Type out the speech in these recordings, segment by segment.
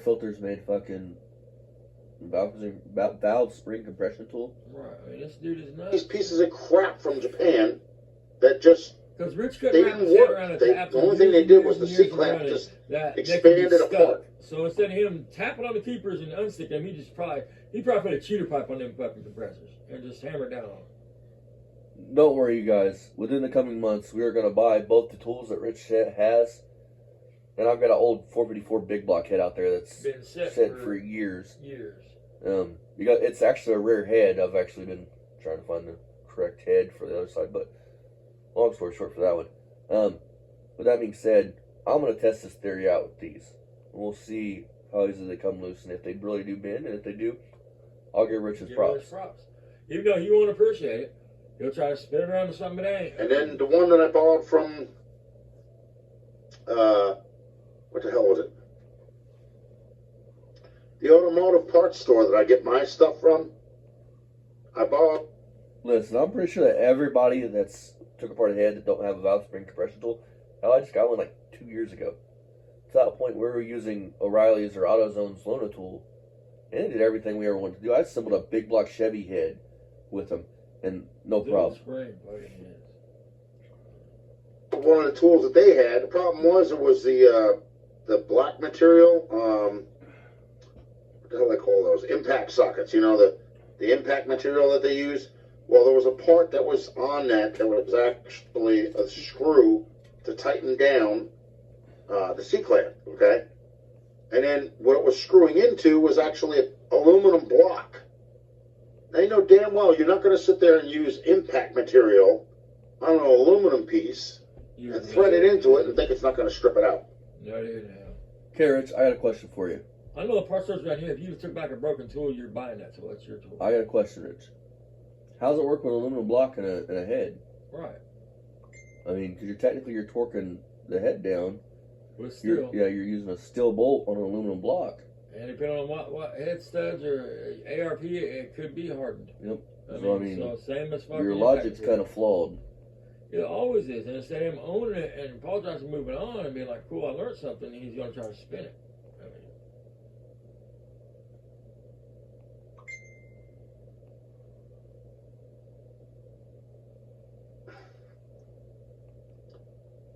Filters made fucking valve spring compression tool. Right. I mean, this dude is nuts. These pieces of crap from Japan that just because Rich they didn't work. The only thing they did was the C-clamp just expanded apart. So instead of him tapping on the keepers and unstick them, he probably put a cheater pipe on them fucking compressors and just hammer down on them. Don't worry, you guys. Within the coming months, we are going to buy both the tools that Rich has, and I've got an old 454 big block head out there that's been set for years. It's actually a rare head. I've actually been trying to find the correct head for the other side, but long story short for that one. With that being said, I'm going to test this theory out with these. We'll see how easily they come loose, and if they really do bend, and if they do, I'll give Rich his props. Even though he won't appreciate it, he'll try to spin it around to something it ain't. And then the one that I bought from, what the hell was it? The automotive parts store that I get my stuff from. I bought. Listen, I'm pretty sure that everybody that's took apart a head that don't have a valve spring compression tool, hell, I just got one like 2 years ago. To that point, we were using O'Reilly's or AutoZone's Lona tool, and it did everything we ever wanted to do. I assembled a big block Chevy head with them, and no problem. One of the tools that they had, the problem was it was the black material. What the hell they call those? Impact sockets. You know, the impact material that they use. Well, there was a part that was on that was actually a screw to tighten down the C-clamp, okay? And then what it was screwing into was actually an aluminum block. They know damn well you're not going to sit there and use impact material on an aluminum piece and thread it into it and think it's not going to strip it out. No, no. Okay, Rich, I got a question for you. I know the parts stores around here. If you took back a broken tool, you're buying that tool. That's your tool. I got a question, Rich. How does it work with an aluminum block and a head? Right. I mean, because you're torquing the head down. With steel. You're using a steel bolt on an aluminum block. And depending on what head studs or ARP, it could be hardened. Yep. I mean, so same as fucking your logic's kind of flawed. It always is. And instead of him owning it and apologizing, moving on, and being like, cool, I learned something, he's going to try to spin it.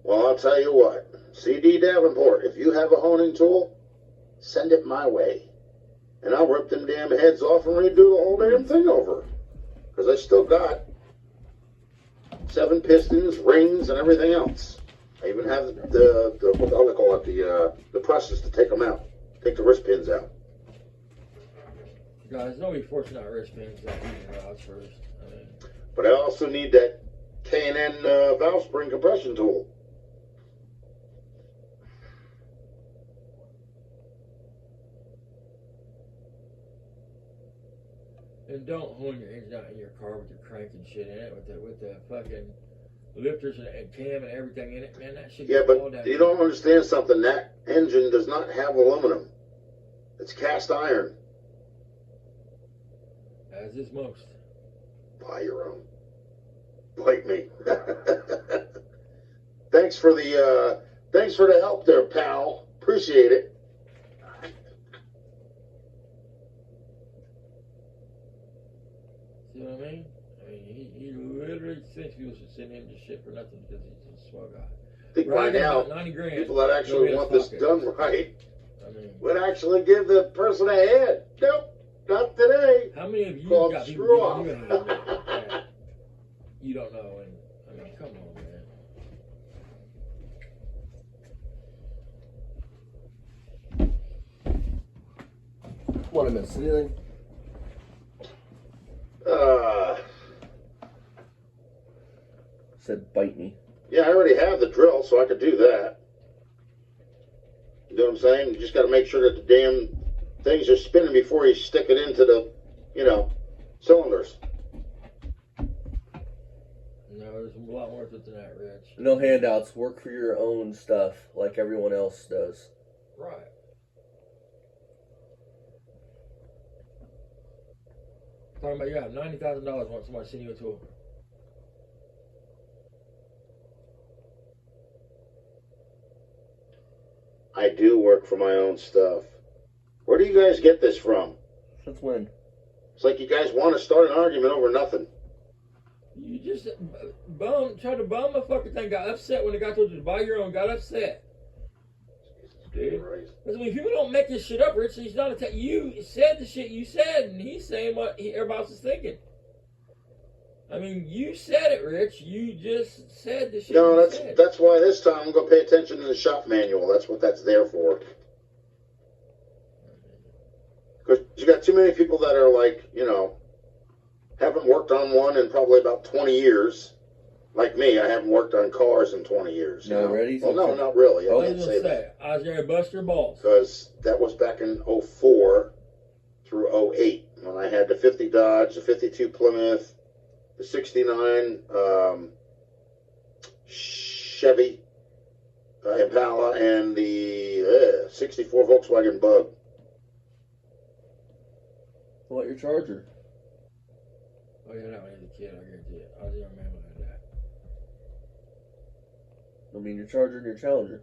Well, I'll tell you what. CD Davenport, if you have a honing tool, send it my way. And I'll rip them damn heads off and redo the whole damn thing over. Because I still got 7 pistons, rings, and everything else. I even have the what the hell they call it, the presses to take them out. Take the wrist pins out. Guys, nobody forcing out wrist pins that using rods first. But I also need that K&N valve spring compression tool. And don't hone your engine out in your car with your crank and shit in it, with the fucking lifters and cam and everything in it, man. That shit. Yeah, but you don't understand something. That engine does not have aluminum. It's cast iron. As is most. Buy your own. Bite me. Thanks for the help there, pal. Appreciate it. See what I mean? He literally thinks people should send him to shit for nothing because he's a swell guy. I think right now, people that actually want this done right would actually give the person a head. Nope, not today. How many of you got people screw giving you a head? You don't know, and I mean, come on, man. What, I missed anything? Said bite me. Yeah, I already have the drill, so I could do that. You know what I'm saying? You just got to make sure that the damn things are spinning before you stick it into the, cylinders. No, there's a lot more to it than that, Rich. No handouts. Work for your own stuff like everyone else does. Right. Talking about you have $90,000 want somebody to send you a tool. I do work for my own stuff. you guys get this from? Since when? It's like you guys want to start an argument over nothing. You just tried to bum a fucking thing. Got upset when the guy told you to buy your own. Got upset. Dude. Because I mean, people don't make this shit up, Rich. He's not you said the shit you said, and he's saying what everybody else is thinking. I mean, you said it, Rich. You just said the shit. No, you said. that's why this time I'm gonna pay attention to the shop manual. That's what that's there for. Because you got too many people that are like, you know, haven't worked on one in probably about 20 years. Like me, I haven't worked on cars in 20 years. No, ready? Well, no, not really. I I was didn't gonna say say, that. I was gonna bust your balls. Because that was back in 04 through 08 when I had the 50 Dodge, the 52 Plymouth, the 69 Chevy Impala, and the 64 Volkswagen Bug. What, your Charger? Oh yeah, that one as a kid, I guarantee it. I was a young man when I had that. I mean, your Charger and your Challenger.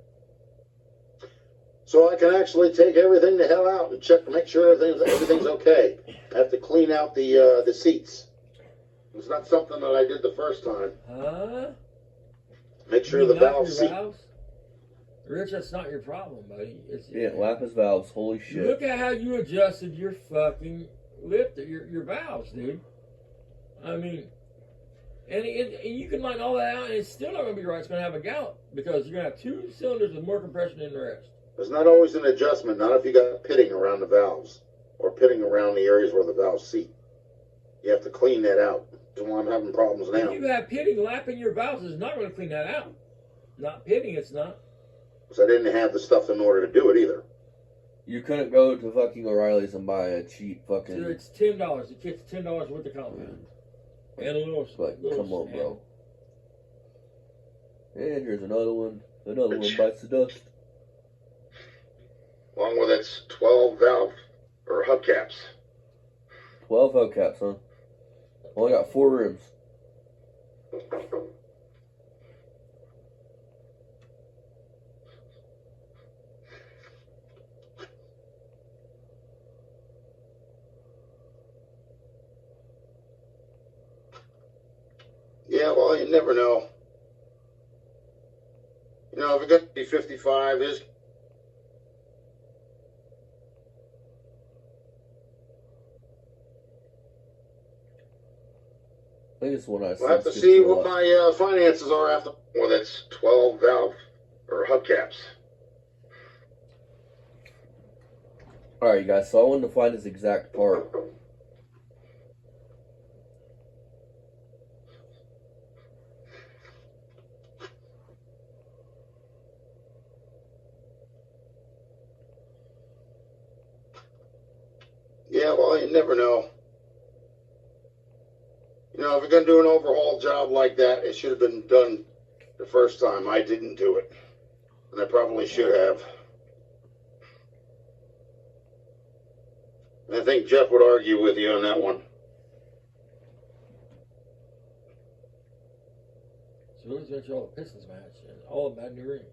So I can actually take everything the hell out and check to make sure everything's okay. I have to clean out the seats. It's not something that I did the first time. Huh? Make sure the valves. Rich, that's not your problem, buddy. Yeah, Lapis valves. Holy shit. Look at how you adjusted your fucking lifter, your valves, dude. I mean, and you can line all that out, and it's still not going to be right. It's going to have a gallop because you're going to have two cylinders with more compression than the rest. There's not always an adjustment, not if you got pitting around the valves or pitting around the areas where the valves seat. You have to clean that out. That's why I'm having problems now. If you have pitting lapping your valves, it's not going to clean that out. Not pitting, it's not. Because I didn't have the stuff in order to do it either. You couldn't go to fucking O'Reilly's and buy a cheap fucking... So it's $10. The kit's $10 worth of compound. And a little... Like, little come on, hand. bro. And here's another one. Another one bites the dust. Along with its 12 valve or hubcaps. 12 hubcaps, huh? Only got 4 rims. Yeah, well, you never know. You know, if it got to be 55, is I think it's one I we'll have to see what my finances are after. Well, that's 12 valve or hubcaps. Alright, you guys, so I wanted to find this exact part. Yeah, well, you never know. You know, if you're going to do an overhaul job like that, it should have been done the first time. I didn't do it. And I probably should have. I think Jeff would argue with you on that one. So who's got you all the Pistons match? And all of them had new rings.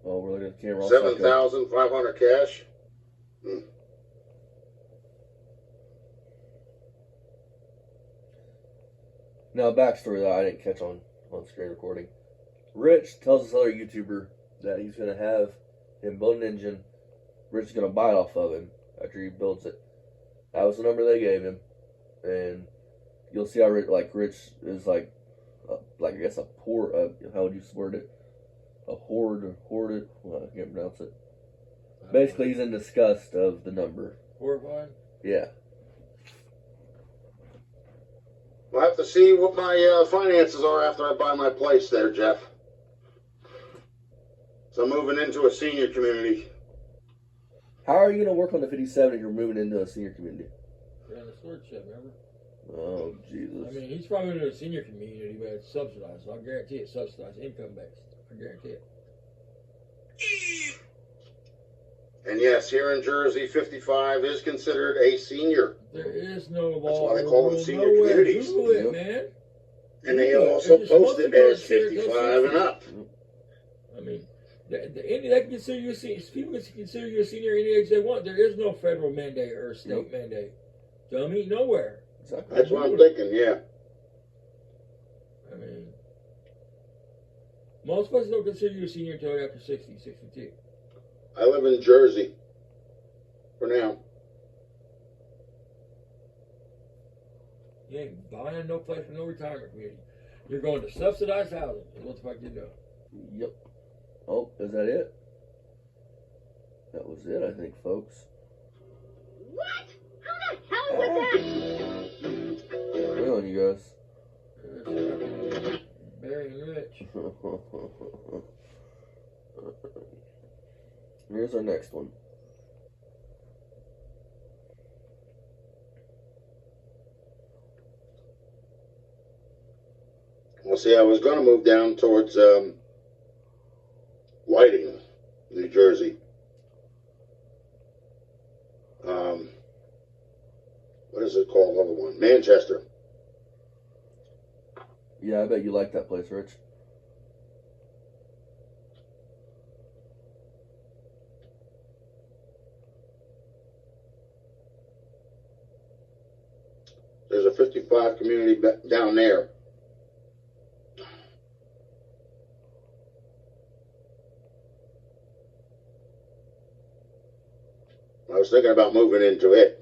Oh, we're looking at the camera. All psycho. 7,500 cash. Now, a backstory that I didn't catch on screen recording. Rich tells this other YouTuber that he's going to have him build an engine. Rich is going to buy it off of him after he builds it. That was the number they gave him. And you'll see how Rich is like I guess a poor, how would you word it? A hoarded, well, I can't pronounce it. Basically, he's in disgust of the number. Horrified? Yeah. We'll have to see what my finances are after I buy my place there, Jeff. So I'm moving into a senior community. How are you going to work on the 57 if you're moving into a senior community? You're on the storage shed, remember? Oh, Jesus. I mean, he's probably in a senior community, but it's subsidized. So I guarantee it's subsidized, income based. I guarantee it. And yes, here in Jersey, 55 is considered a senior. There is no law. That's why they call them senior communities. Google it, man. And they also post it as 55 and up. I mean, they can consider you a senior. People can consider you a senior any age they want. There is no federal mandate or state mandate. Dummy, nowhere. Exactly. That's what I'm thinking, yeah. I mean, most places don't consider you a senior until you're after 60, 62. I live in Jersey for now. You ain't buying no place for no retirement community. You're going to subsidized housing. What the fuck you doing? Yep. Oh, is that it? That was it, I think, folks. What? How the hell was that? Good on you guys. Very rich. Here's our next one. Well, see, I was going to move down towards Whiting, New Jersey. What is it called? Other one, Manchester. Yeah, I bet you like that place, Rich. There's a 55 community down there. I was thinking about moving into it.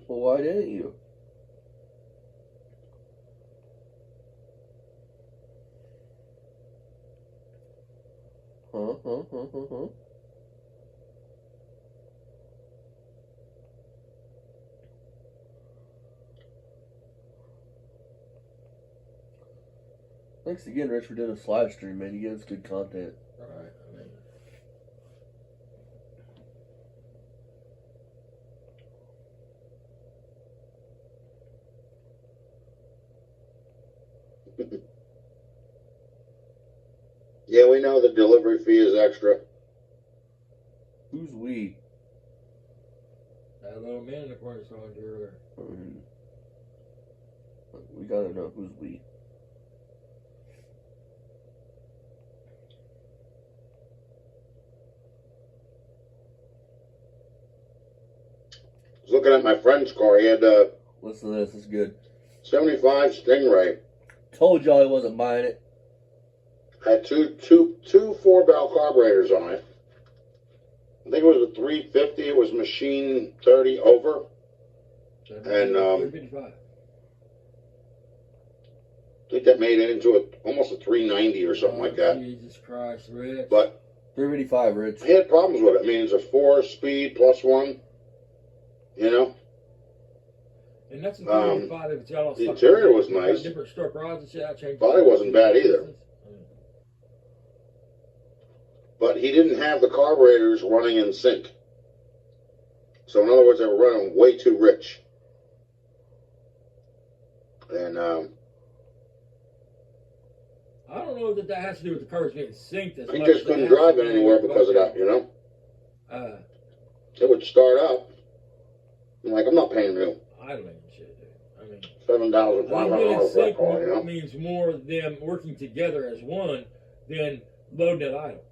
Well, why didn't you? Huh? Thanks again, Rich, for doing a live stream, man. You give us good content. All right. Yeah, we know the delivery fee is extra. Who's we? That little man in the corner saw it earlier. We gotta know who's we. I was looking at my friend's car. He had a Listen to this. It's good. 75 Stingray. Told y'all I wasn't buying it. Had two 4-barrel carburetors on it. I think it was a 350. It was machine 30 over. And 355. I think that made it into almost a 390 or something like that. Jesus Christ, Rich. But 385, Rich. I had problems with it. I mean, it's a 4-speed plus one. You know? And that's the 355. It's got all The interior was nice. Different stroke rods and shit. I changed. Body wasn't bad either. But he didn't have the carburetors running in sync. So in other words, they were running way too rich. And I don't know that has to do with the cars getting synced as he much just as couldn't it has drive to it do anywhere with because of that, fucking, you know? It would start up. I'm like, I'm not paying real idling and shit, dude. I mean, $7,500 for that car, you know? means more them working together as one than loading it idle.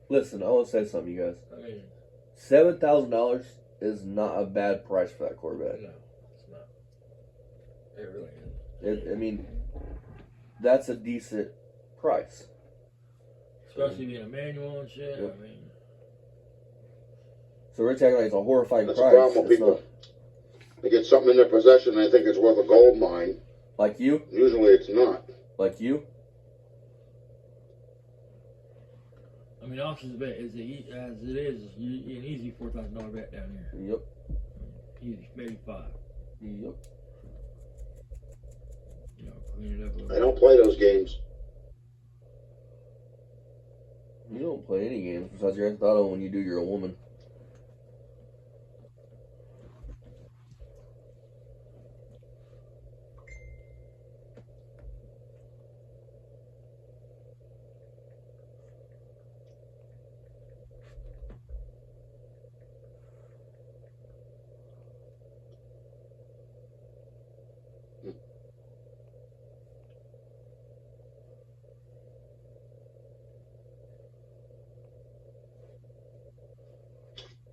Listen, I want to say something, you guys. I mean, $7,000 is not a bad price for that Corvette. no, it's not. It really isn't. I mean, that's a decent price. Especially being a manual and shit. Yep. I mean, so Rich acting like it's a horrifying That's the price. problem with It's people. not. They get something in their possession and they think it's worth a gold mine. Like you? Usually it's not. Like you? I mean, options as it is an easy $4,000 bet down here. Yep. Easy, maybe $5,000. Yep. You know, clean it up a little. I don't play those games. You don't play any games besides your Grand Theft Auto when you do you're a woman.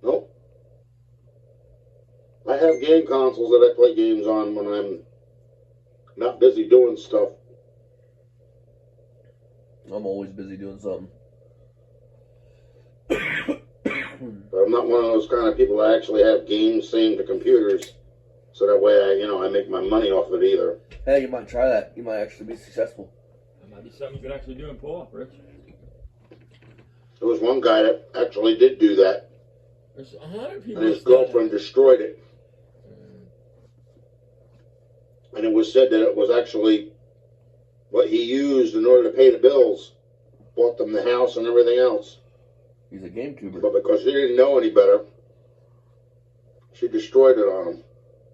Nope. I have game consoles that I play games on when I'm not busy doing stuff. I'm always busy doing something. But I'm not one of those kind of people that actually have games synced to computers, so that way I make my money off it either. Hey, you might try that. You might actually be successful. That might be something you could actually do and pull off, Rich. There was one guy that actually did do that, There's 100 people. and his girlfriend destroyed it. And it was said that it was actually what he used in order to pay the bills, bought them the house and everything else. He's a game tuber. But because she didn't know any better, she destroyed it on him.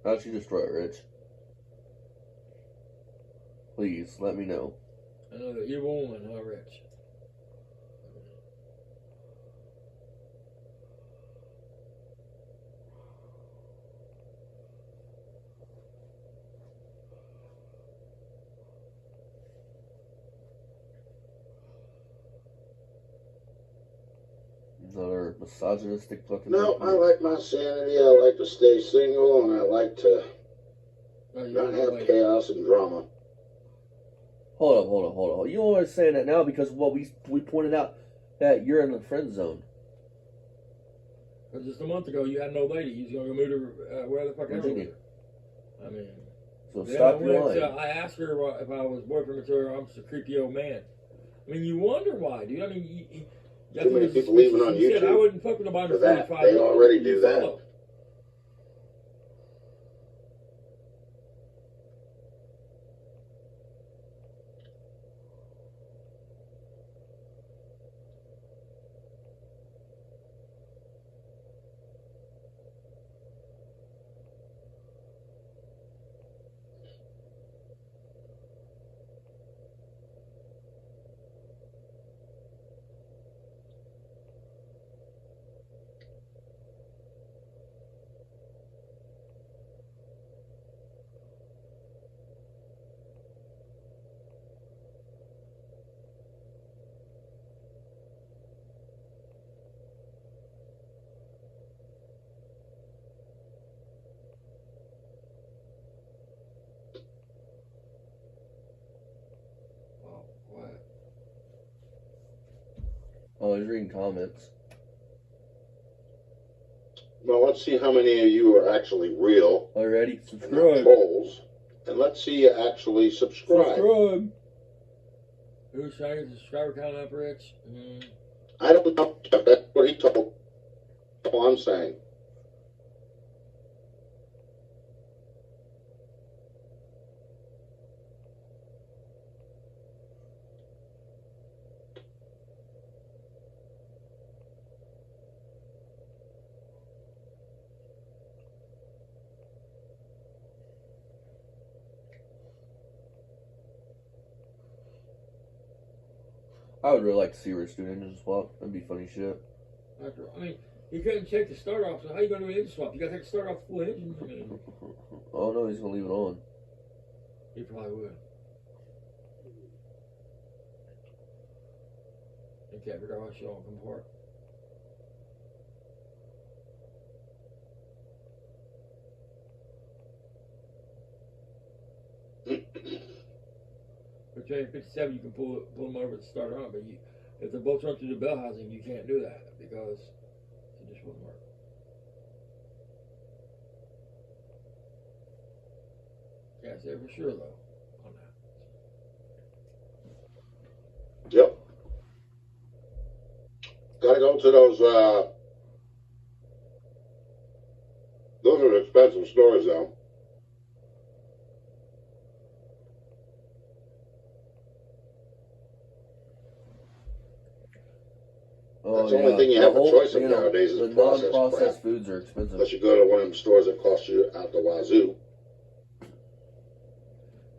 How'd you destroy it, Rich? Please, let me know. Another evil woman, huh, Rich? Another misogynistic fucking... No, I like my sanity. I like to stay single, and I like to not have chaos and drama. Hold on. You always saying that now because we pointed out that you're in the friend zone. Because just a month ago you had no lady. He's going to move to where the fuck ever. Virginia. I mean, So stop your lying. I asked her if I was boyfriend material. I'm just a creepy old man. I mean, you wonder why, dude. I mean, Too many people leaving on YouTube. Said, I wouldn't fuck with nobody for under that. 45. They already do that. Follow. Oh, he's reading comments. Well, let's see how many of you are actually real. Already? Not Subscribe. trolls. And let's see you actually subscribe. Who's trying to get the subscriber count up, Rich? I don't know. That's what he told. That's all I'm saying. I would really like to see Rich do an engine swap. That'd be funny shit. I mean, you couldn't check the start off, so how you going to do an engine swap? You got to take the start off full engine. I mean, Oh no, he's gonna leave it on. he probably would. You can't figure out why she won't come apart. But J57, you can pull them over to start on, but if the bolts run through the bell housing, you can't do that because it just wouldn't work. Can't say for sure though on that. Yep. Gotta go to those are expensive stores though. That's the only thing you have a choice of nowadays is processed non-processed crap. foods are expensive. Unless you go to one of them stores that cost you out the wazoo.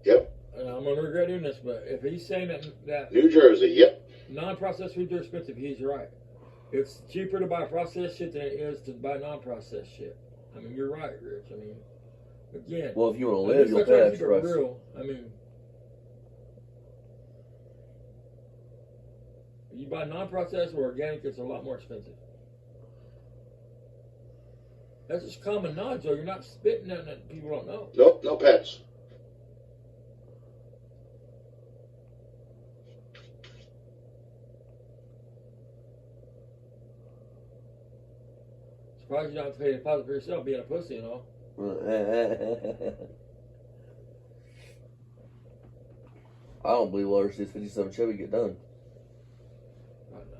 Yep. And I'm gonna regret doing this, but if he's saying that New Jersey, yep. non-processed foods are expensive, he's right. It's cheaper to buy processed shit than it is to buy non-processed shit. I mean, you're right, Rich. I mean, Again, Well, if you want to at live, least you'll I try pay to keep it express. real. I mean, if you buy non-processed or organic, it's a lot more expensive. That's just common knowledge, though. You're not spitting nothing that people don't know. Nope, no pets. Surprised you don't have to pay a deposit for yourself being a pussy and all. I don't believe we'll ever see this 57 Chevy get done. Right now.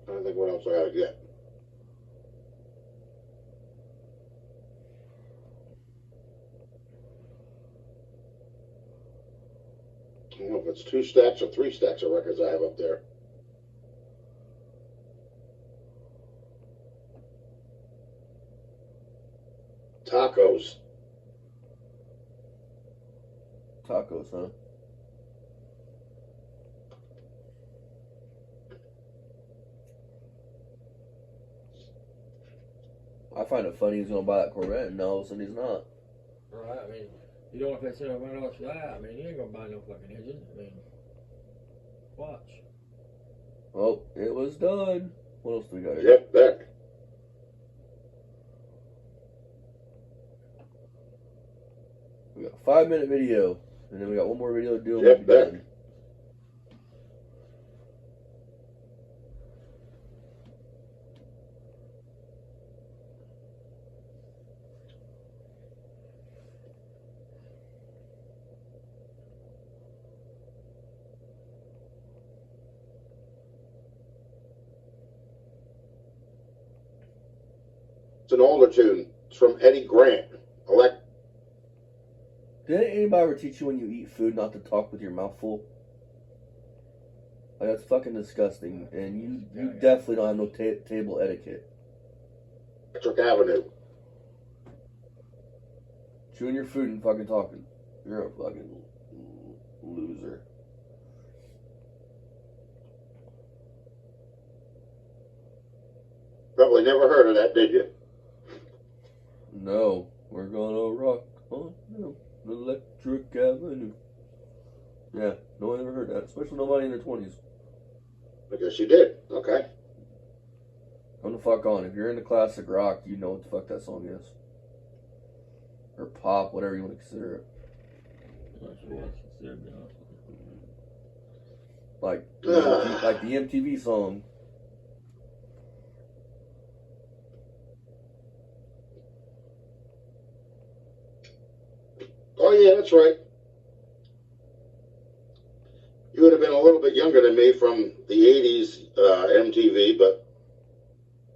I don't think what else I gotta get. I don't know if it's 2 stacks or 3 stacks of records I have up there. Tacos. Tacos, huh? I find it funny he's gonna buy that Corvette and all of a sudden he's not. Right, I mean, you don't want to pay $700 for that. I mean, you ain't gonna buy no fucking engine. I mean, watch. Well, it was done. What else do we got here? Jeff Beck. We got a 5-minute video, and then we got one more video to do and Jeff we'll be Beck. done. It's an older tune. It's from Eddie Grant. Didn't anybody ever teach you when you eat food not to talk with your mouth full? Like, that's fucking disgusting, and you definitely don't have no table etiquette. Electric Avenue. Chewing your food and fucking talking. You're a fucking loser. Probably never heard of that, did you? No, we're gonna rock on Electric Avenue. Yeah, no one ever heard that, especially nobody in their 20s. I guess you did. Okay. Come the fuck on. If you're into classic rock, you know what the fuck that song is. Or pop, whatever you want to consider it. I'm not sure what it's considered, to be honest with you. Like the MTV song. Oh, yeah, that's right. You would have been a little bit younger than me from the 80s MTV, but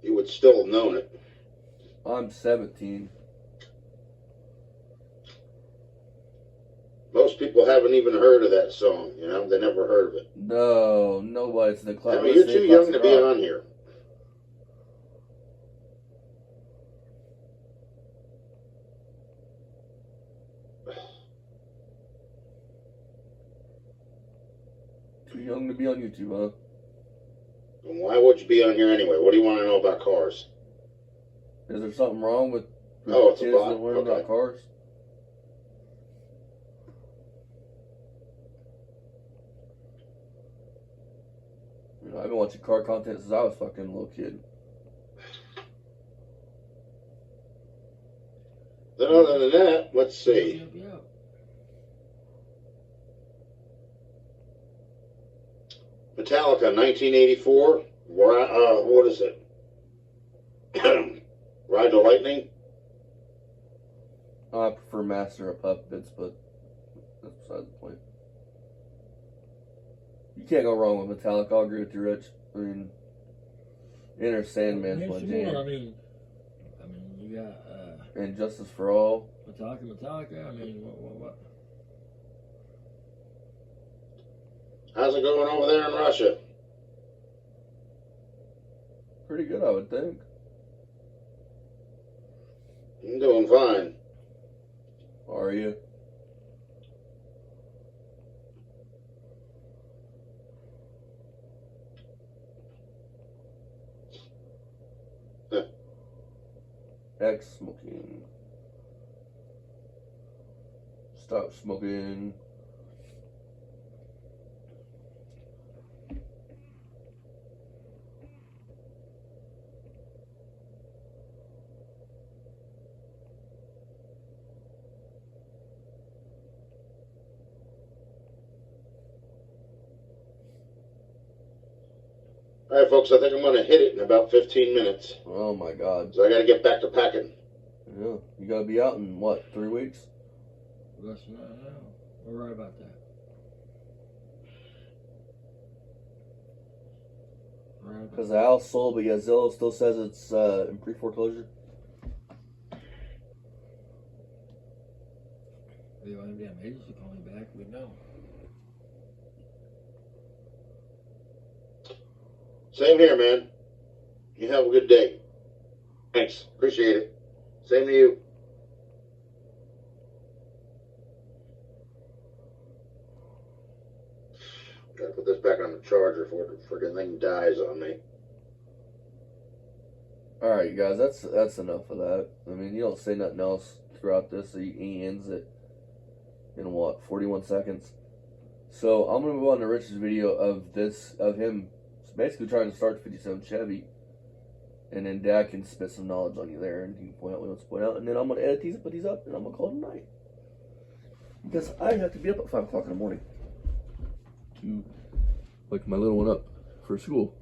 you would still have known it. I'm 17. Most people haven't even heard of that song, you know? They never heard of it. No, nobody's in the class. I mean, you're too young to be on here. Too young to be on YouTube, huh? And why would you be on here anyway? What do you want to know about cars? Is there something wrong with Oh, it's a kids bot. that learn about Okay. cars? You know, I've been watching car content since I was fucking a little kid. Then other than that, let's see. Yeah. Metallica, 1984. What is it? Ride the Lightning. I prefer Master of Puppets, but that's beside the point. You can't go wrong with Metallica. I'll agree with you, Rich. I mean, Enter Sandman's my Name some jam. more. I mean, you got And Justice for All. Metallica. I mean, what? How's it going over there in Russia? Pretty good, I would think. I'm doing fine. Are you? X smoking. Stop smoking. All right, folks, I think I'm going to hit it in about 15 minutes. Oh my God. So I got to get back to packing. Yeah, you gotta be out in what, 3 weeks? Less than that now. We're right about that. Right Because the house sold, but yet Zillow still says it's in pre-foreclosure. The only damn agency call me back, we know. Same here, man. You have a good day. Thanks. Appreciate it. Same to you. Gotta put this back on the charger before the freaking thing dies on me. Alright, you guys, that's enough of that. I mean, you don't say nothing else throughout this, so he ends it in what, 41 seconds? So, I'm gonna move on to Rich's video of him basically trying to start the 57 Chevy. And then Dad can spit some knowledge on you there, and he can point out what he wants to point out. And then I'm going to edit these and put these up, and I'm going to call it a night. Because I have to be up at 5 o'clock in the morning to wake my little one up for school.